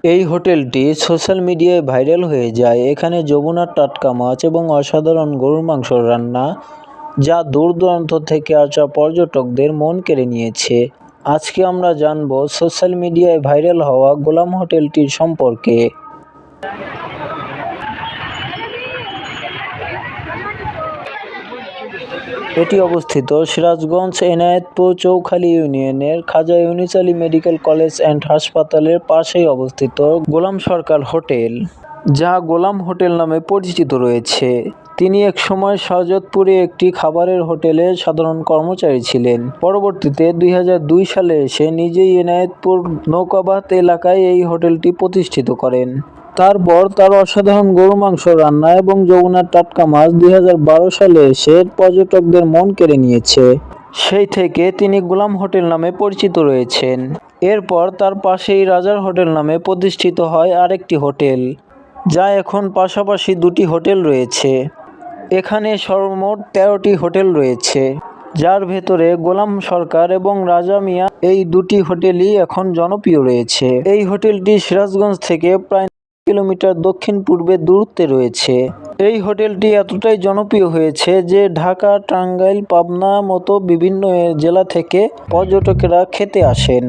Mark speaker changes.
Speaker 1: এই হোটেলটি সোশ্যাল মিডিয়ায় ভাইরাল হয়ে যায়। এখানে যমুনার টাটকা মাছ এবং অসাধারণ গরুর মাংস রান্না, যা দূর দূরান্ত থেকে আসা পর্যটকদের মন কেড়ে নিয়েছে। আজকে আমরা জানব সোশ্যাল মিডিয়ায় ভাইরাল হওয়া গোলাম হোটেলটির সম্পর্কে। এটি অবস্থিত সিরাজগঞ্জ এনায়েতপুর চৌখালী ইউনিয়নের Khaja Yunus Ali medical college and হাসপাতালের পাশেই অবস্থিত গোলাম সরকার হোটেল, যা গোলাম হোটেল নামে পরিচিত রয়েছে। তিনি একসময় শাহজাদপুরে একটি খাবারের হোটেলে সাধারণ কর্মচারী ছিলেন। পরবর্তীতে 2002 সালে এসে নিজেই এনায়েতপুর নৌকাবাদ এলাকায় এই হোটেলটি প্রতিষ্ঠিত করেন। তারপর তার অসাধারণ গরু মাংস রান্না এবং যমুনার টাটকা মাছ 2012 সালে এসে পর্যটকদের মন কেড়ে নিয়েছে। সেই থেকে তিনি গোলাম হোটেল নামে পরিচিত রয়েছেন। এরপর তার পাশেই রাজার হোটেল নামে প্রতিষ্ঠিত হয় আরেকটি হোটেল, যা এখন পাশাপাশি দুটি হোটেল রয়েছে। এখানে সর্বমোট 13টি হোটেল রয়েছে, যার ভেতরে গোলাম সরকার এবং রাজা মিয়া এই দুটি হোটেলই এখন জনপ্রিয় রয়েছে। এই হোটেলটি সিরাজগঞ্জ থেকে প্রায় কিলোমিটার দক্ষিণ পূর্বে দূরত্বে রয়েছে। এই হোটেলটি এতটাই জনপ্রিয় হয়েছে যে ঢাকা, টাঙ্গাইল, পাবনা মতো বিভিন্ন জেলা থেকে পর্যটকেরা খেতে আসেন।